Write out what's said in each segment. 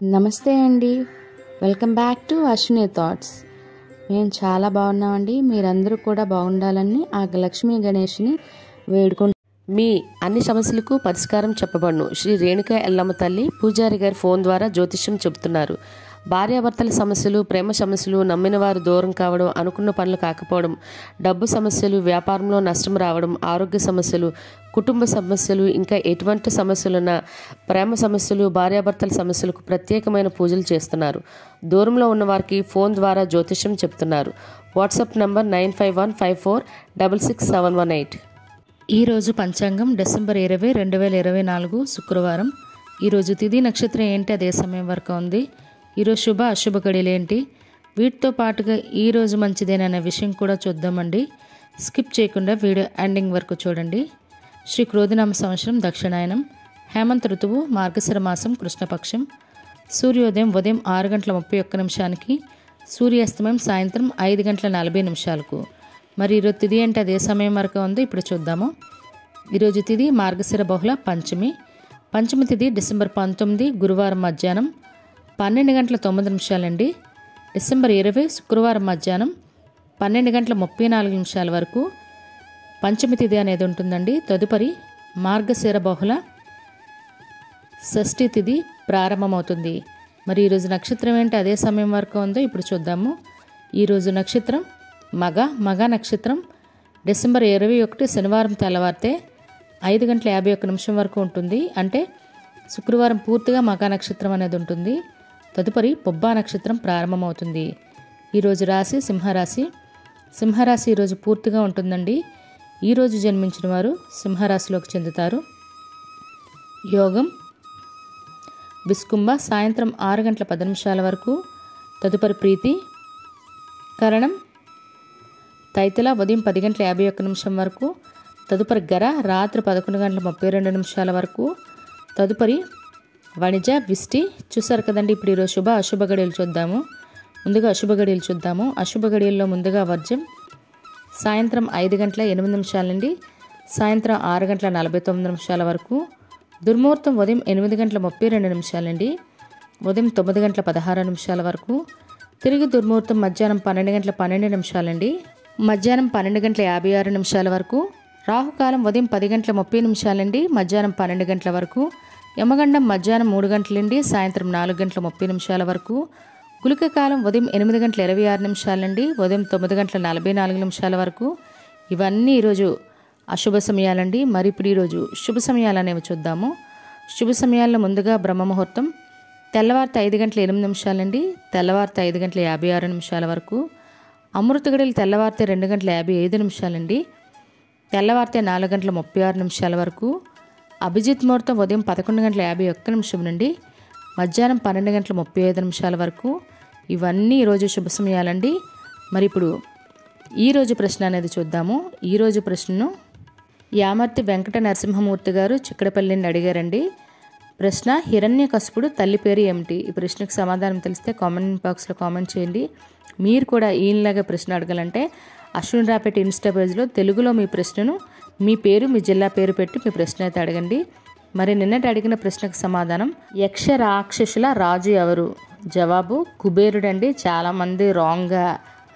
నమస్తే అండి. Welcome back to Ashwini thoughts. మేము చాలా బాగున్నామండి. మీరందరూ కూడా బాగుండాలని ఆ లక్ష్మీ గణేష్ని వేడుకుంటున్నాం. మీ అన్ని సమస్యలకు పరిష్కారం చెప్పబడును. శ్రీ రేణుకా ఎల్లమ్మ తల్లి పూజారి గారి ఫోన్ ద్వారా జ్యోతిష్యం చెబుతున్నారు. భార్యాభర్తల సమస్యలు, ప్రేమ సమస్యలు, నమ్మిన వారు దూరం కావడం, అనుకున్న పనులు కాకపోవడం, డబ్బు సమస్యలు, వ్యాపారంలో నష్టం రావడం, ఆరోగ్య సమస్యలు, కుటుంబ సమస్యలు, ఇంకా ఎటువంటి సమస్యలున్నా ప్రేమ సమస్యలు, భార్యాభర్తల సమస్యలకు ప్రత్యేకమైన పూజలు చేస్తున్నారు. దూరంలో ఉన్న వారికి ఫోన్ ద్వారా జ్యోతిష్యం చెప్తున్నారు. WhatsApp number 9515466718. ఈరోజు పంచాంగం డిసెంబర్ 20, 2024 శుక్రవారం. ఈరోజు తిథి నక్షత్రం ఏంటి, అదే సమయం వరకు ఉంది. ఈరోజు శుభ అశుభ గడియలు ఏంటి, వీటితో పాటుగా ఈరోజు మంచిదేననే విషయం కూడా చూద్దామండి. స్కిప్ చేయకుండా వీడియో ఎండింగ్ వరకు చూడండి. శ్రీ క్రోధినామ సంవత్సరం దక్షిణాయనం, హేమంత ఋతువు, మార్గశిర మాసం, కృష్ణపక్షం. సూర్యోదయం ఉదయం 6:31, సూర్యాస్తమయం సాయంత్రం 5:40. మరి ఈరోజు తిథి అంటే అదే సమయం వరకు ఉంది. ఇప్పుడు చూద్దాము. ఈరోజు తిథి మార్గశిర బహుళ పంచమి. పంచమి తిథి డిసెంబర్ 19, గురువారం మధ్యాహ్నం 12:09 డిసెంబర్ 20 శుక్రవారం మధ్యాహ్నం 12:34 వరకు పంచమి తిథి అనేది ఉంటుందండి. తదుపరి మార్గశిర బహుళ షష్ఠి తిథి ప్రారంభమవుతుంది. మరి ఈరోజు నక్షత్రం ఏంటి, అదే సమయం వరకు ఉందో ఇప్పుడు చూద్దాము. ఈరోజు నక్షత్రం మగ నక్షత్రం డిసెంబర్ 21 శనివారం తెల్లవారితే 5:51 వరకు ఉంటుంది. అంటే శుక్రవారం పూర్తిగా మగ నక్షత్రం అనేది ఉంటుంది. తదుపరి పొబ్బా నక్షత్రం ప్రారంభమవుతుంది. ఈరోజు రాశి సింహరాశి. సింహరాశి ఈరోజు పూర్తిగా ఉంటుందండి. ఈరోజు జన్మించిన వారు సింహరాశిలోకి చెందుతారు. యోగం విస్కుంభ సాయంత్రం 6:10 వరకు. తదుపరి ప్రీతి. కరణం తైతుల ఉదయం 10:51 వరకు. తదుపరి గర రాత్రి 11:32 వరకు. తదుపరి వణిజ విష్టి. చూసారు కదండి. ఇప్పుడు ఈరోజు శుభ అశుభ గడియలు చూద్దాము. ముందుగా అశుభ గడియలు చూద్దాము. అశుభ గడియల్లో ముందుగా వర్జం సాయంత్రం 5:08 నుండి సాయంత్రం 6:49 వరకు. దుర్ముహూర్తం ఉదయం 8:32 నుండి ఉదయం 9:16 వరకు. తిరిగి దుర్ముహూర్తం మధ్యాహ్నం 12:12 నుండి మధ్యాహ్నం 12:56 వరకు. రాహుకాలం ఉదయం 10:30 నుండి మధ్యాహ్నం 12 వరకు. యమగండం మధ్యాహ్నం 3 నుండి సాయంత్రం 4:30 వరకు. గుళిక కాలం ఉదయం 8:26 నుండి ఉదయం 9:44 వరకు. ఇవన్నీ ఈరోజు అశుభ సమయాలండి. మరి ఇప్పుడు ఈరోజు శుభ సమయాలు అనేవి చూద్దాము. శుభ సమయాల్లో ముందుగా బ్రహ్మముహూర్తం తెల్లవారితే 5:08 నుండి తెల్లవారితే 5:56 వరకు. అమృత గడియలు తెల్లవారితే 2:55 నుండి తెల్లవారితే 4:36 వరకు. అభిజిత్ ముహూర్తం ఉదయం 11:51 నుండి మధ్యాహ్నం 12:35 వరకు. ఇవన్నీ ఈరోజు శుభ సమయాలండి. మరి ఇప్పుడు ఈరోజు ప్రశ్న అనేది చూద్దాము. ఈరోజు ప్రశ్నను యామర్తి వెంకట నరసింహమూర్తి గారు చిక్కడపల్లి నుండి అడిగారండి. ప్రశ్న, హిరణ్యకశిపుడు తల్లి పేరు ఏమిటి? ఈ ప్రశ్నకు సమాధానం తెలిస్తే కామెంట్ బాక్స్లో కామెంట్ చేయండి. మీరు కూడా ఈయనలాగా ప్రశ్న అడగాలంటే అశ్విని రాపేట ఇన్స్టా పేజ్లో తెలుగులో మీ ప్రశ్నను, మీ పేరు, మీ జిల్లా పేరు పెట్టి మీ ప్రశ్న అయితే అడగండి. మరి నిన్నటి అడిగిన ప్రశ్నకు సమాధానం, యక్ష రాక్షసుల రాజు ఎవరు? జవాబు కుబేరుడు అండి. చాలామంది రాంగ్గా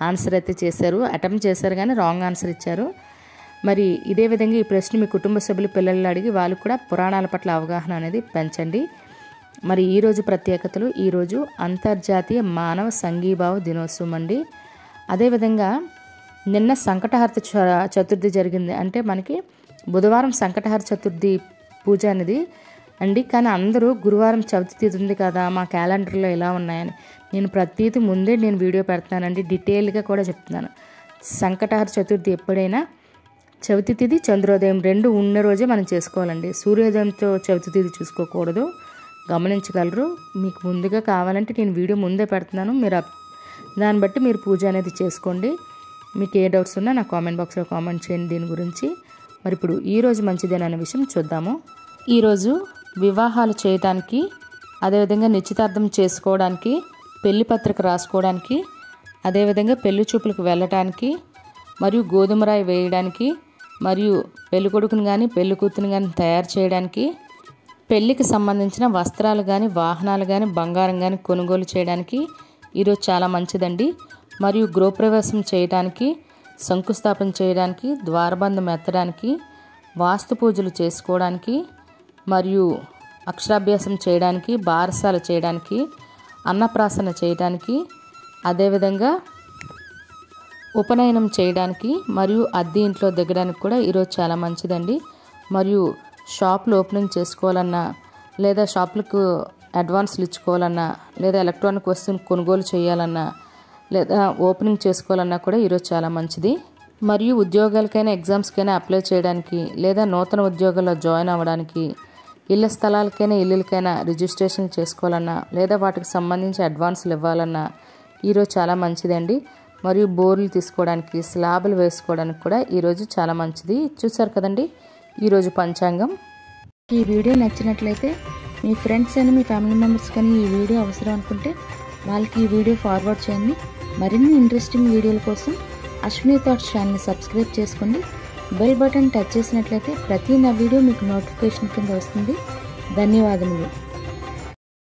ఆన్సర్ అయితే చేశారు, అటెంప్ట్ చేశారు కానీ రాంగ్ ఆన్సర్ ఇచ్చారు. మరి ఇదే విధంగా ఈ ప్రశ్న మీ కుటుంబ సభ్యులు పిల్లలు అడిగి వాళ్ళు కూడా పురాణాల పట్ల అవగాహన అనేది పెంచండి. మరి ఈరోజు ప్రత్యేకతలు, ఈరోజు అంతర్జాతీయ మానవ సంఘీభావ దినోత్సవం అండి. అదేవిధంగా నిన్న సంకటహర చతుర్థి జరిగింది. అంటే మనకి బుధవారం సంకటహర చతుర్థి పూజ అనేది అండి. కానీ అందరూ గురువారం చవితి తిథి ఉంది కదా, మా క్యాలెండర్లో ఎలా ఉన్నాయని నేను ప్రతిదీ ముందే వీడియో పెడుతున్నానండి. డీటెయిల్గా కూడా చెప్తున్నాను. సంకటహర చతుర్థి ఎప్పుడైనా చవితి తిథి చంద్రోదయం 2 ఉన్న రోజే మనం చేసుకోవాలండి. సూర్యోదయంతో చవితి తిథి చూసుకోకూడదు, గమనించగలరు. మీకు ముందుగా కావాలంటే నేను వీడియో ముందే పెడుతున్నాను, మీరు దాన్ని బట్టి మీరు పూజ అనేది చేసుకోండి. మీకు ఏ డౌట్స్ ఉన్నా నా కామెంట్ బాక్స్లో కామెంట్ చేయండి దీని గురించి. మరి ఇప్పుడు ఈరోజు మంచిదేననే విషయం చూద్దాము. ఈరోజు వివాహాలు చేయడానికి, అదేవిధంగా నిశ్చితార్థం చేసుకోవడానికి, పెళ్లి పత్రిక రాసుకోవడానికి, అదేవిధంగా పెళ్లి చూపులకు వెళ్ళటానికి, మరియు గోధుమరాయి వేయడానికి, మరియు పెళ్ళికొడుకుని కానీ పెళ్లి కూతురుని కానీ తయారు చేయడానికి, పెళ్ళికి సంబంధించిన వస్త్రాలు కానీ వాహనాలు కానీ బంగారం కానీ కొనుగోలు చేయడానికి ఈరోజు చాలా మంచిదండి. మరియు గృహప్రవేశం చేయడానికి, శంకుస్థాపన చేయడానికి, ద్వారబంధం ఎత్తడానికి, వాస్తు పూజలు చేసుకోవడానికి, మరియు అక్షరాభ్యాసం చేయడానికి, బారసాల చేయడానికి, అన్నప్రాసన చేయడానికి, అదేవిధంగా ఉపనయనం చేయడానికి మరియు అద్దె ఇంట్లో దిగడానికి కూడా ఈరోజు చాలా మంచిదండి. మరియు షాపులు ఓపెనింగ్ చేసుకోవాలన్నా, లేదా షాపులకు అడ్వాన్స్లు ఇచ్చుకోవాలన్నా, లేదా ఎలక్ట్రానిక్ వస్తువులు కొనుగోలు చేయాలన్నా, లేదా ఓపెనింగ్ చేసుకోవాలన్నా కూడా ఈరోజు చాలా మంచిది. మరియు ఉద్యోగాలకైనా ఎగ్జామ్స్కైనా అప్లై చేయడానికి, లేదా నూతన ఉద్యోగాల్లో జాయిన్ అవ్వడానికి, ఇళ్ల స్థలాలకైనా ఇల్లులకైనా రిజిస్ట్రేషన్ చేసుకోవాలన్నా, లేదా వాటికి సంబంధించి అడ్వాన్స్లు ఇవ్వాలన్నా ఈరోజు చాలా మంచిదండి. మరియు బోర్లు తీసుకోవడానికి, స్లాబులు వేసుకోవడానికి కూడా ఈరోజు చాలా మంచిది. చూసారు కదండి ఈరోజు పంచాంగం. ఈ వీడియో నచ్చినట్లయితే మీ ఫ్రెండ్స్ అని, మీ ఫ్యామిలీ మెంబర్స్ కానీ ఈ వీడియో అవసరం అనుకుంటే వాళ్ళకి ఈ వీడియో ఫార్వర్డ్ చేయండి. మరిన్ని ఇంట్రెస్టింగ్ వీడియోల కోసం అశ్విని థాట్స్ ఛానల్ని సబ్స్క్రైబ్ చేసుకోండి. బెల్ బటన్ టచ్ చేసినట్లయితే ప్రతి నా వీడియో మీకు నోటిఫికేషన్ కింద వస్తుంది. ధన్యవాదములు.